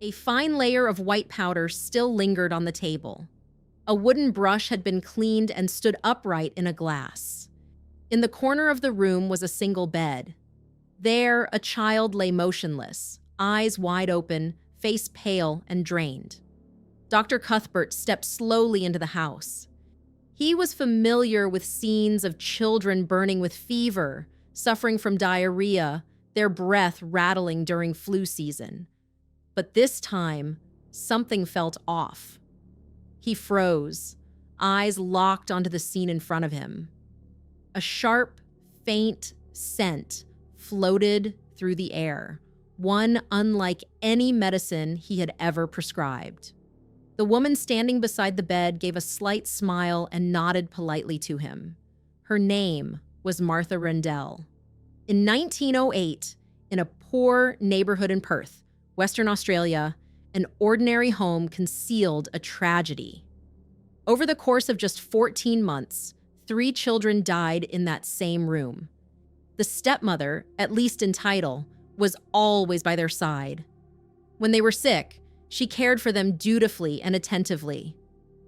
A fine layer of white powder still lingered on the table. A wooden brush had been cleaned and stood upright in a glass. In the corner of the room was a single bed. There, a child lay motionless, eyes wide open, face pale and drained. Dr. Cuthbert stepped slowly into the house. He was familiar with scenes of children burning with fever, suffering from diarrhea, their breath rattling during flu season. But this time, something felt off. He froze, eyes locked onto the scene in front of him. A sharp, faint scent floated through the air, one unlike any medicine he had ever prescribed. The woman standing beside the bed gave a slight smile and nodded politely to him. Her name was Martha Rendell. In 1908, in a poor neighborhood in Perth, Western Australia, an ordinary home concealed a tragedy. Over the course of just 14 months, 3 children died in that same room. The stepmother, at least in title, was always by their side. When they were sick, she cared for them dutifully and attentively.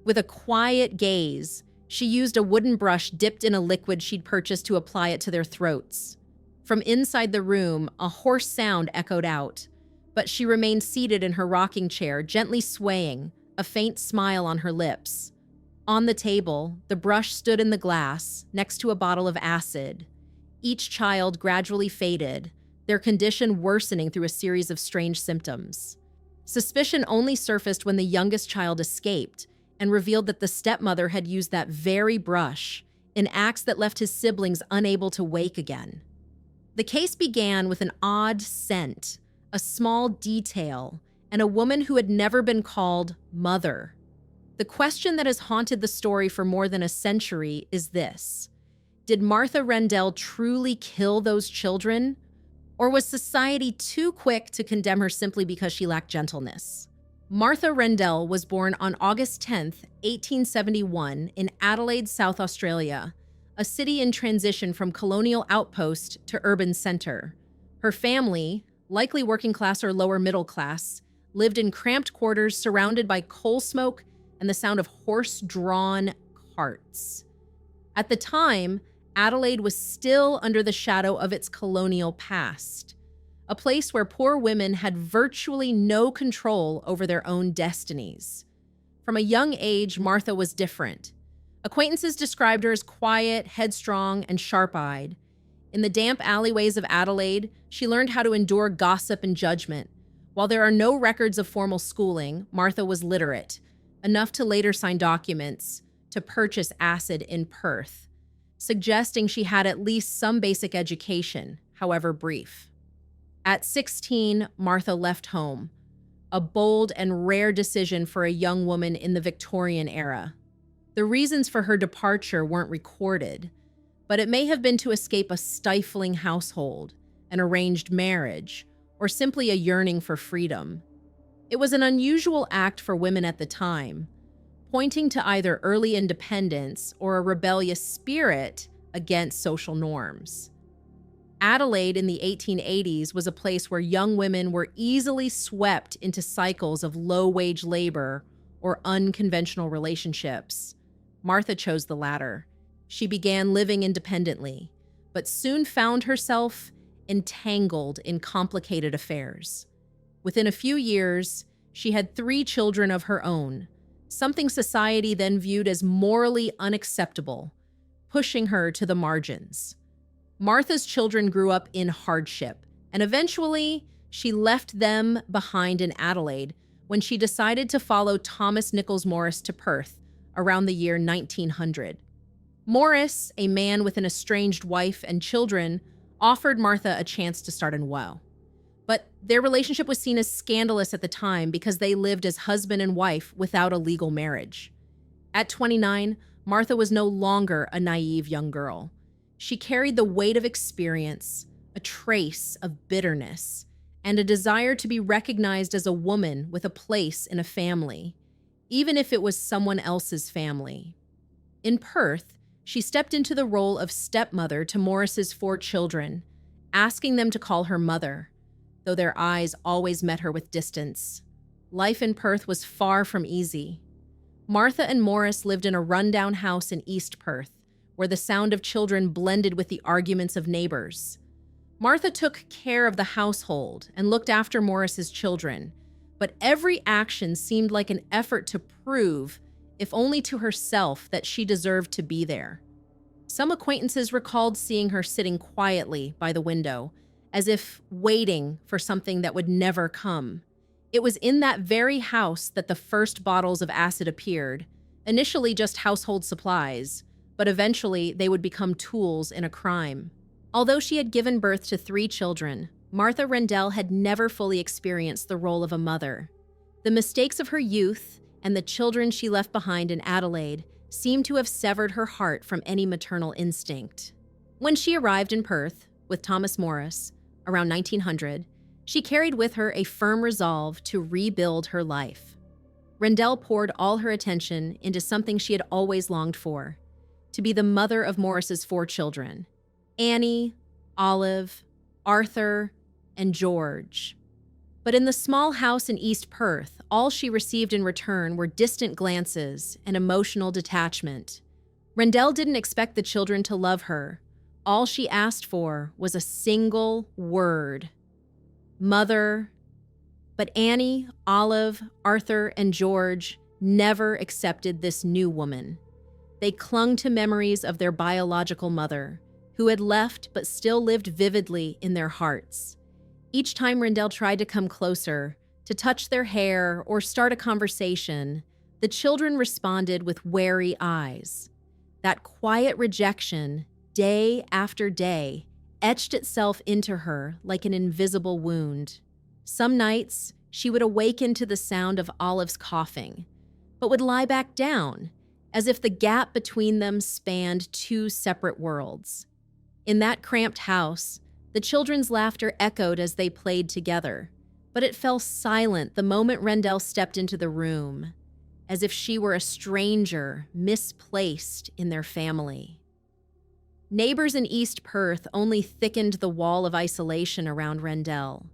With a quiet gaze, she used a wooden brush dipped in a liquid she'd purchased to apply it to their throats. From inside the room, a hoarse sound echoed out, but she remained seated in her rocking chair, gently swaying, a faint smile on her lips. On the table, the brush stood in the glass, next to a bottle of acid. Each child gradually faded, their condition worsening through a series of strange symptoms. Suspicion only surfaced when the youngest child escaped and revealed that the stepmother had used that very brush in acts that left his siblings unable to wake again. The case began with an odd scent, a small detail, and a woman who had never been called mother. The question that has haunted the story for more than a century is this: did Martha Rendell truly kill those children? Or was society too quick to condemn her simply because she lacked gentleness? Martha Rendell was born on August 10, 1871, in Adelaide, South Australia, a city in transition from colonial outpost to urban center. Her family, likely working class or lower middle class, lived in cramped quarters surrounded by coal smoke and the sound of horse-drawn carts. At the time, Adelaide was still under the shadow of its colonial past, a place where poor women had virtually no control over their own destinies. From a young age, Martha was different. Acquaintances described her as quiet, headstrong, and sharp-eyed. In the damp alleyways of Adelaide, she learned how to endure gossip and judgment. While there are no records of formal schooling, Martha was literate, enough to later sign documents to purchase acid in Perth, suggesting she had at least some basic education, however brief. At 16, Martha left home, a bold and rare decision for a young woman in the Victorian era. The reasons for her departure weren't recorded, but it may have been to escape a stifling household, an arranged marriage, or simply a yearning for freedom. It was an unusual act for women at the time, pointing to either early independence or a rebellious spirit against social norms. Adelaide in the 1880s was a place where young women were easily swept into cycles of low-wage labor or unconventional relationships. Martha chose the latter. She began living independently, but soon found herself entangled in complicated affairs. Within a few years, she had 3 children of her own, something society then viewed as morally unacceptable, pushing her to the margins. Martha's children grew up in hardship, and eventually she left them behind in Adelaide when she decided to follow Thomas Nichols Morris to Perth around the year 1900. Morris, a man with an estranged wife and children, offered Martha a chance to start in WoW. But their relationship was seen as scandalous at the time because they lived as husband and wife without a legal marriage. At 29, Martha was no longer a naive young girl. She carried the weight of experience, a trace of bitterness, and a desire to be recognized as a woman with a place in a family, even if it was someone else's family. In Perth, she stepped into the role of stepmother to Morris's 4 children, asking them to call her mother, though their eyes always met her with distance. life in Perth was far from easy. Martha and Morris lived in a rundown house in East Perth, where the sound of children blended with the arguments of neighbors. Martha took care of the household and looked after Morris's children, but every action seemed like an effort to prove, if only to herself, that she deserved to be there. Some acquaintances recalled seeing her sitting quietly by the window, as if waiting for something that would never come. It was in that very house that the first bottles of acid appeared, initially just household supplies, but eventually they would become tools in a crime. Although she had given birth to 3 children, Martha Rendell had never fully experienced the role of a mother. The mistakes of her youth and the children she left behind in Adelaide seemed to have severed her heart from any maternal instinct. When she arrived in Perth with Thomas Morris, around 1900, she carried with her a firm resolve to rebuild her life. Rendell poured all her attention into something she had always longed for, to be the mother of Morris's 4 children, Annie, Olive, Arthur, and George. But in the small house in East Perth, all she received in return were distant glances and emotional detachment. Rendell didn't expect the children to love her. All she asked for was a single word: mother. But Annie, Olive, Arthur, and George never accepted this new woman. They clung to memories of their biological mother, who had left but still lived vividly in their hearts. Each time Rendell tried to come closer, to touch their hair or start a conversation, the children responded with wary eyes. That quiet rejection, day after day, etched itself into her like an invisible wound. Some nights, she would awaken to the sound of Olive's coughing, but would lie back down, as if the gap between them spanned 2 separate worlds. In that cramped house, the children's laughter echoed as they played together, but it fell silent the moment Rendell stepped into the room, as if she were a stranger misplaced in their family. Neighbors in East Perth only thickened the wall of isolation around Rendell.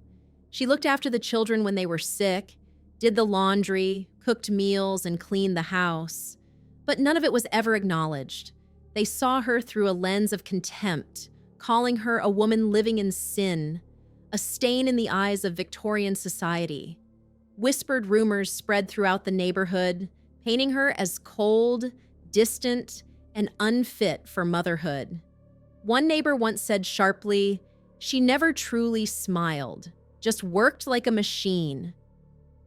She looked after the children when they were sick, did the laundry, cooked meals, and cleaned the house, but none of it was ever acknowledged. They saw her through a lens of contempt, calling her a woman living in sin, a stain in the eyes of Victorian society. Whispered rumors spread throughout the neighborhood, painting her as cold, distant, and unfit for motherhood. One neighbor once said sharply, "She never truly smiled, just worked like a machine."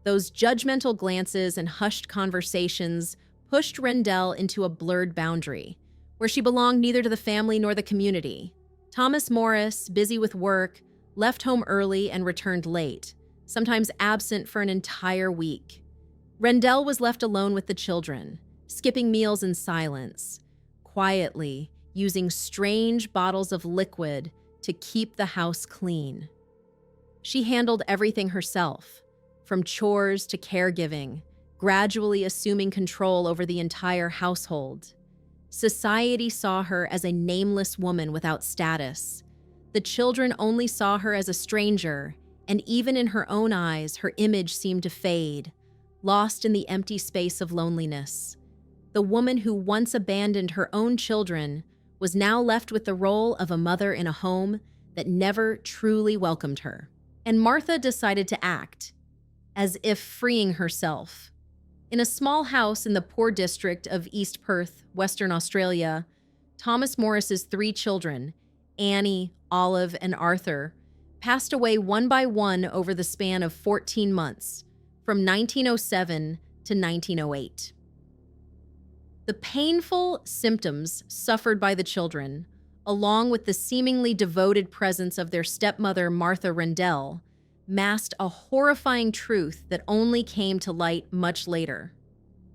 Those judgmental glances and hushed conversations pushed Rendell into a blurred boundary, where she belonged neither to the family nor the community. Thomas Morris, busy with work, left home early and returned late, sometimes absent for an entire week. Rendell was left alone with the children, skipping meals in silence, quietly using strange bottles of liquid to keep the house clean. She handled everything herself, from chores to caregiving, gradually assuming control over the entire household. Society saw her as a nameless woman without status. The children only saw her as a stranger, and even in her own eyes, her image seemed to fade, lost in the empty space of loneliness. The woman who once abandoned her own children was now left with the role of a mother in a home that never truly welcomed her. And Martha decided to act, as if freeing herself. In a small house in the poor district of East Perth, Western Australia, Thomas Morris's 3 children, Annie, Olive, and Arthur, passed away one by one over the span of 14 months, from 1907 to 1908. The painful symptoms suffered by the children, along with the seemingly devoted presence of their stepmother, Martha Rendell, masked a horrifying truth that only came to light much later.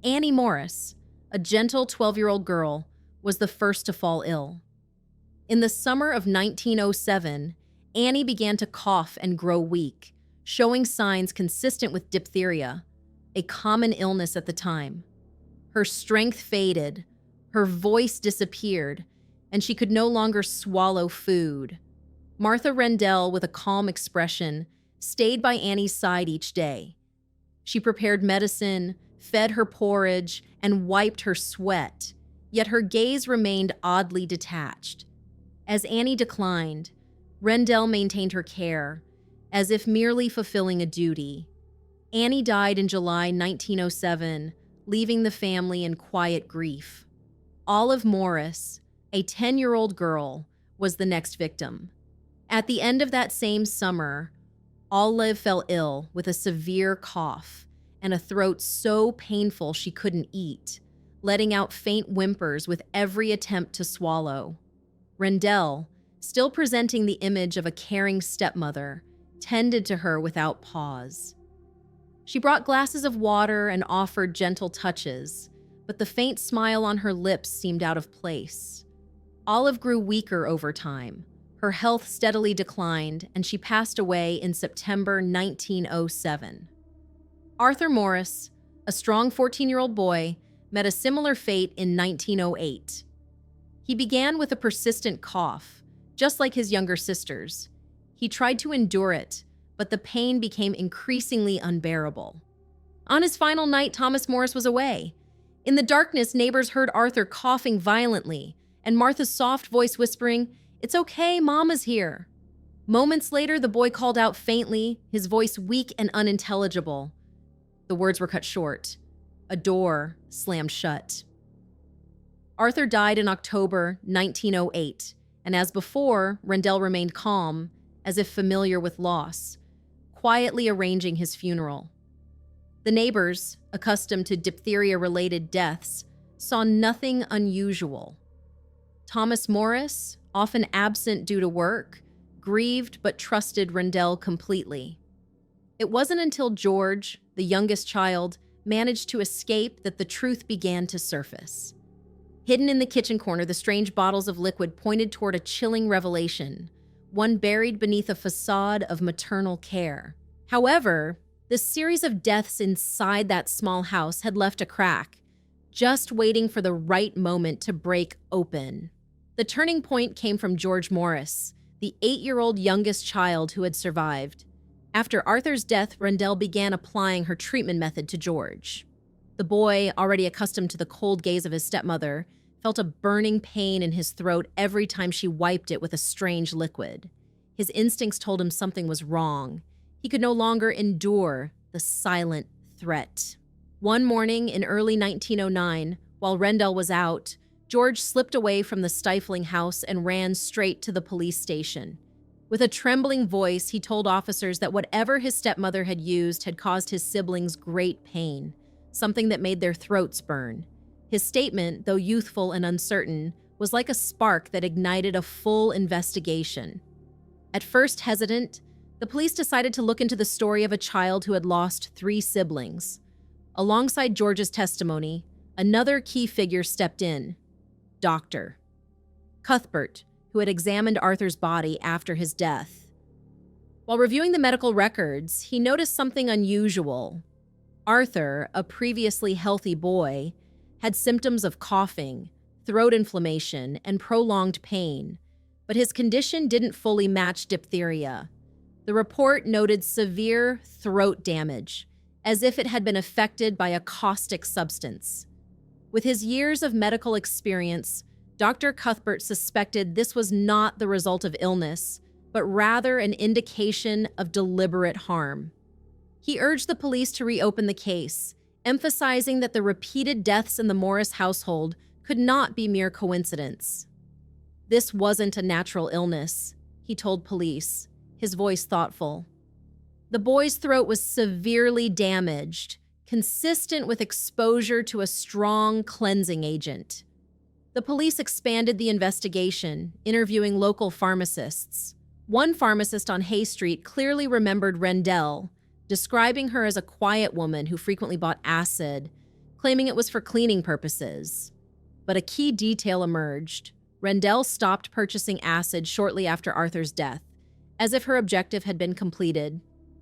Annie Morris, a gentle 12-year-old girl, was the first to fall ill. In the summer of 1907, Annie began to cough and grow weak, showing signs consistent with diphtheria, a common illness at the time. Her strength faded, her voice disappeared, and she could no longer swallow food. Martha Rendell, with a calm expression, stayed by Annie's side each day. She prepared medicine, fed her porridge, and wiped her sweat, yet her gaze remained oddly detached. As Annie declined, Rendell maintained her care, as if merely fulfilling a duty. Annie died in July 1907, leaving the family in quiet grief. Olive Morris, a 10-year-old girl, was the next victim. At the end of that same summer, Olive fell ill with a severe cough and a throat so painful she couldn't eat, letting out faint whimpers with every attempt to swallow. Rendell, still presenting the image of a caring stepmother, tended to her without pause. She brought glasses of water and offered gentle touches, but the faint smile on her lips seemed out of place. Olive grew weaker over time. Her health steadily declined, and she passed away in September 1907. Arthur Morris, a strong 14-year-old boy, met a similar fate in 1908. He began with a persistent cough, just like his younger sisters. He tried to endure it, but the pain became increasingly unbearable. On his final night, Thomas Morris was away. In the darkness, neighbors heard Arthur coughing violently, and Martha's soft voice whispering, "It's okay, Mama's here." Moments later, the boy called out faintly, his voice weak and unintelligible. The words were cut short. A door slammed shut. Arthur died in October 1908, and as before, Rendell remained calm, as if familiar with loss, quietly arranging his funeral. The neighbors, accustomed to diphtheria-related deaths, saw nothing unusual. Thomas Morris, often absent due to work, grieved but trusted Rendell completely. It wasn't until George, the youngest child, managed to escape that the truth began to surface. Hidden in the kitchen corner, the strange bottles of liquid pointed toward a chilling revelation, one buried beneath a facade of maternal care. However, the series of deaths inside that small house had left a crack, just waiting for the right moment to break open. The turning point came from George Morris, the 8-year-old youngest child who had survived. After Arthur's death, Rendell began applying her treatment method to George. The boy, already accustomed to the cold gaze of his stepmother, felt a burning pain in his throat every time she wiped it with a strange liquid. His instincts told him something was wrong. He could no longer endure the silent threat. One morning in early 1909, while Rendell was out, George slipped away from the stifling house and ran straight to the police station. With a trembling voice, he told officers that whatever his stepmother had used had caused his siblings great pain, something that made their throats burn. His statement, though youthful and uncertain, was like a spark that ignited a full investigation. At first hesitant, the police decided to look into the story of a child who had lost 3 siblings. Alongside George's testimony, another key figure stepped in: Dr. Cuthbert, who had examined Arthur's body after his death. While reviewing the medical records, he noticed something unusual. Arthur, a previously healthy boy, had symptoms of coughing, throat inflammation, and prolonged pain, but his condition didn't fully match diphtheria. The report noted severe throat damage, as if it had been affected by a caustic substance. With his years of medical experience, Dr. Cuthbert suspected this was not the result of illness, but rather an indication of deliberate harm. He urged the police to reopen the case, emphasizing that the repeated deaths in the Morris household could not be mere coincidence. This wasn't a natural illness, he told police, his voice thoughtful. The boy's throat was severely damaged, consistent with exposure to a strong cleansing agent. The police expanded the investigation, interviewing local pharmacists. One pharmacist on Hay Street clearly remembered Rendell, describing her as a quiet woman who frequently bought acid, claiming it was for cleaning purposes. But a key detail emerged. Rendell stopped purchasing acid shortly after Arthur's death, as if her objective had been completed.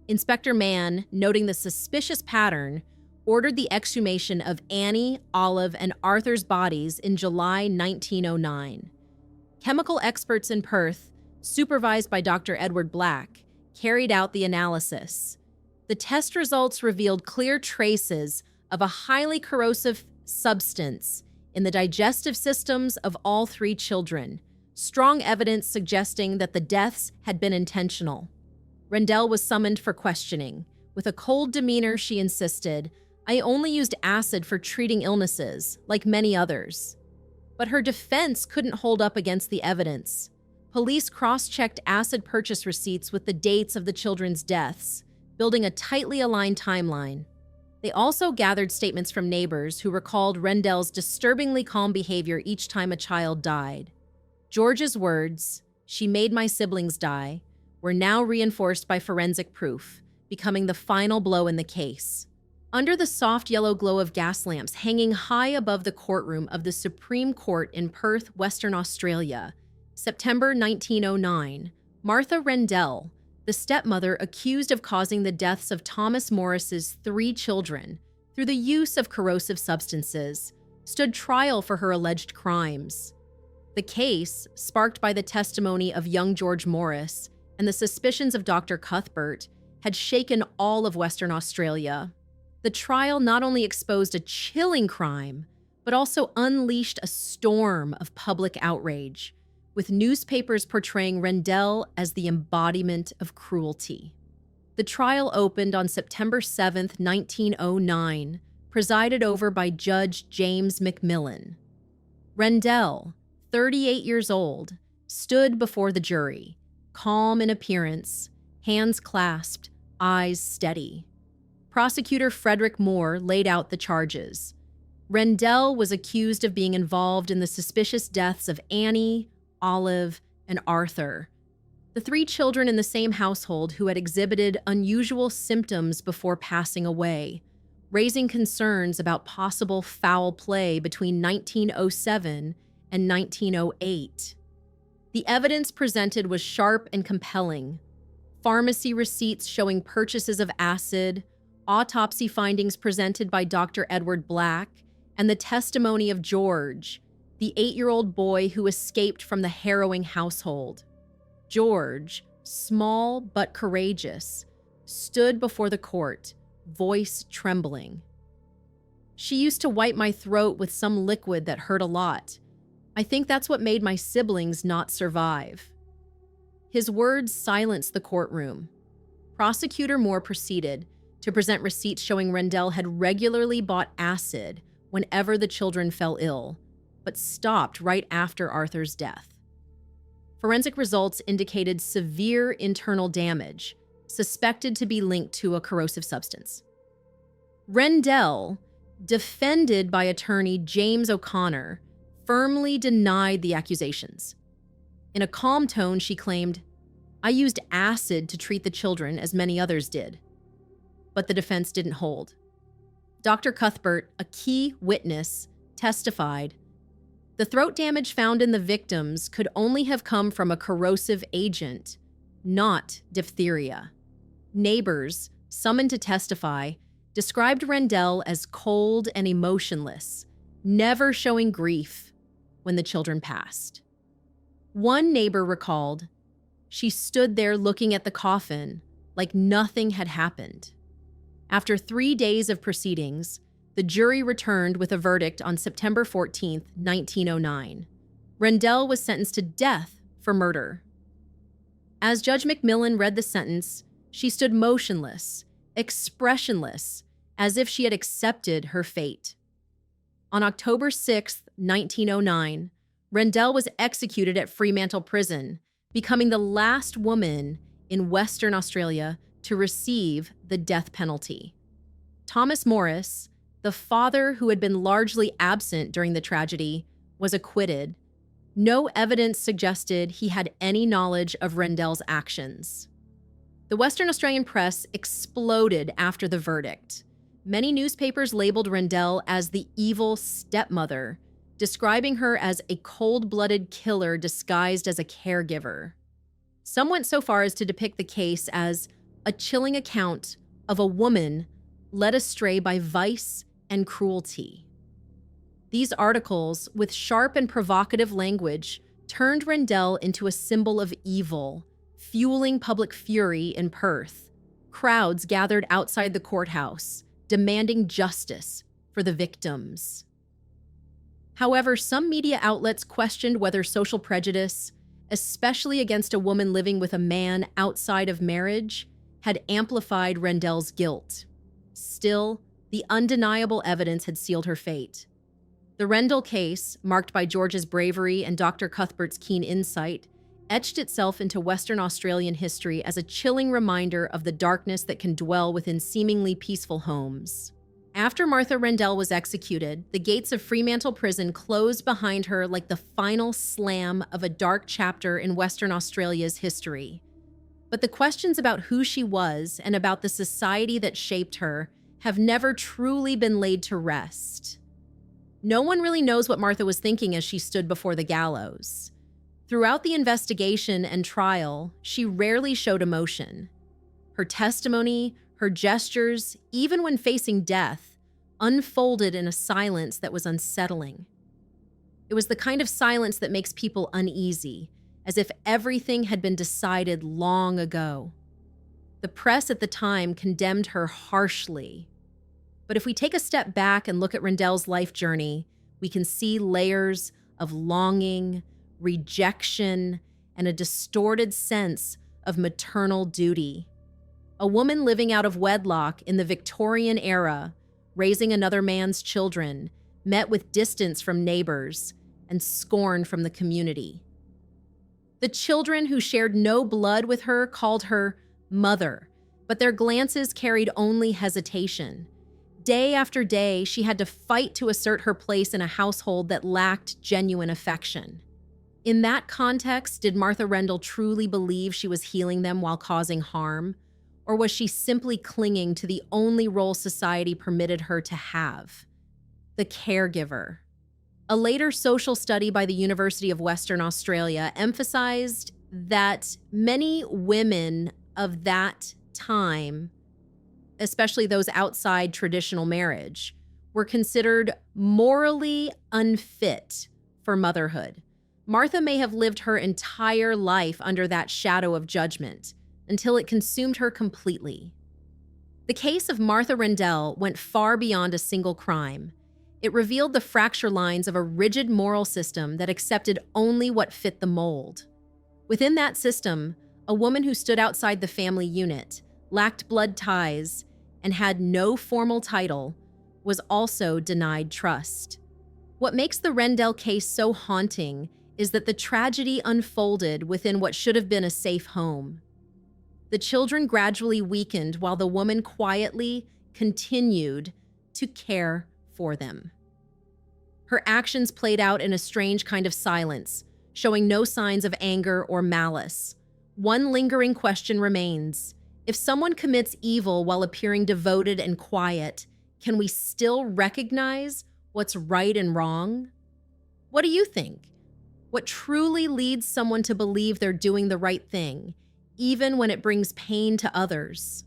Inspector Mann, noting the suspicious pattern, ordered the exhumation of Annie, Olive, and Arthur's bodies in July 1909. Chemical experts in Perth, supervised by Dr. Edward Black, carried out the analysis. The test results revealed clear traces of a highly corrosive substance in the digestive systems of all three children, strong evidence suggesting that the deaths had been intentional. Rendell was summoned for questioning. With a cold demeanor, she insisted, "I only used acid for treating illnesses, like many others." But her defense couldn't hold up against the evidence. Police cross-checked acid purchase receipts with the dates of the children's deaths, building a tightly aligned timeline. They also gathered statements from neighbors who recalled Rendell's disturbingly calm behavior each time a child died. George's words, "She made my siblings die," were now reinforced by forensic proof, becoming the final blow in the case. Under the soft yellow glow of gas lamps hanging high above the courtroom of the Supreme Court in Perth, Western Australia, September 1909, Martha Rendell, the stepmother accused of causing the deaths of Thomas Morris's 3 children through the use of corrosive substances, stood trial for her alleged crimes. The case, sparked by the testimony of young George Morris and the suspicions of Dr. Cuthbert, had shaken all of Western Australia. The trial not only exposed a chilling crime, but also unleashed a storm of public outrage, with newspapers portraying Rendell as the embodiment of cruelty. The trial opened on September 7, 1909, presided over by Judge James McMillan. Rendell, 38 years old, stood before the jury, calm in appearance, hands clasped, eyes steady. Prosecutor Frederick Moore laid out the charges. Rendell was accused of being involved in the suspicious deaths of Annie, Olive, and Arthur, the 3 children in the same household who had exhibited unusual symptoms before passing away, raising concerns about possible foul play between 1907 and 1908. The evidence presented was sharp and compelling. Pharmacy receipts showing purchases of acid, autopsy findings presented by Dr. Edward Black, and the testimony of George, the 8-year-old boy who escaped from the harrowing household. George, small but courageous, stood before the court, voice trembling. "She used to wipe my throat with some liquid that hurt a lot. I think that's what made my siblings not survive." His words silenced the courtroom. Prosecutor Moore proceeded to present receipts showing Rendell had regularly bought acid whenever the children fell ill, but stopped right after Arthur's death. Forensic results indicated severe internal damage, suspected to be linked to a corrosive substance. Rendell, defended by attorney James O'Connor, firmly denied the accusations. In a calm tone, she claimed, "I used acid to treat the children as many others did." But the defense didn't hold. Dr. Cuthbert, a key witness, testified, "The throat damage found in the victims could only have come from a corrosive agent, not diphtheria." Neighbors, summoned to testify, described Rendell as cold and emotionless, never showing grief when the children passed. One neighbor recalled, "She stood there looking at the coffin like nothing had happened." After 3 days of proceedings, the jury returned with a verdict on September 14, 1909. Rendell was sentenced to death for murder. As Judge McMillan read the sentence, she stood motionless, expressionless, as if she had accepted her fate. On October 6, 1909, Rendell was executed at Fremantle Prison, becoming the last woman in Western Australia to receive the death penalty. Thomas Morris, the father who had been largely absent during the tragedy, was acquitted. No evidence suggested he had any knowledge of Rendell's actions. The Western Australian press exploded after the verdict. Many newspapers labeled Rendell as the evil stepmother, describing her as a cold-blooded killer disguised as a caregiver. Some went so far as to depict the case as a chilling account of a woman led astray by vice and cruelty. These articles, with sharp and provocative language, turned Rendell into a symbol of evil, fueling public fury in Perth. Crowds gathered outside the courthouse, demanding justice for the victims. However, some media outlets questioned whether social prejudice, especially against a woman living with a man outside of marriage, had amplified Rendell's guilt. Still, the undeniable evidence had sealed her fate. The Rendell case, marked by George's bravery and Dr. Cuthbert's keen insight, etched itself into Western Australian history as a chilling reminder of the darkness that can dwell within seemingly peaceful homes. After Martha Rendell was executed, the gates of Fremantle Prison closed behind her like the final slam of a dark chapter in Western Australia's history. But the questions about who she was and about the society that shaped her have never truly been laid to rest. No one really knows what Martha was thinking as she stood before the gallows. Throughout the investigation and trial, she rarely showed emotion. Her testimony, her gestures, even when facing death, unfolded in a silence that was unsettling. It was the kind of silence that makes people uneasy, as if everything had been decided long ago. The press at the time condemned her harshly. But if we take a step back and look at Rendell's life journey, we can see layers of longing, rejection, and a distorted sense of maternal duty. A woman living out of wedlock in the Victorian era, raising another man's children, met with distance from neighbors and scorn from the community. The children who shared no blood with her called her mother, but their glances carried only hesitation. Day after day, she had to fight to assert her place in a household that lacked genuine affection. In that context, did Martha Rendell truly believe she was healing them while causing harm? Or was she simply clinging to the only role society permitted her to have? The caregiver. A later social study by the University of Western Australia emphasized that many women of that time, especially those outside traditional marriage, were considered morally unfit for motherhood. Martha may have lived her entire life under that shadow of judgment until it consumed her completely. The case of Martha Rendell went far beyond a single crime. It revealed the fracture lines of a rigid moral system that accepted only what fit the mold. Within that system, a woman who stood outside the family unit, lacked blood ties, and had no formal title, was also denied trust. What makes the Rendell case so haunting is that the tragedy unfolded within what should have been a safe home. The children gradually weakened while the woman quietly continued to care for them. Her actions played out in a strange kind of silence, showing no signs of anger or malice. One lingering question remains. If someone commits evil while appearing devoted and quiet, can we still recognize what's right and wrong? What do you think? What truly leads someone to believe they're doing the right thing, even when it brings pain to others?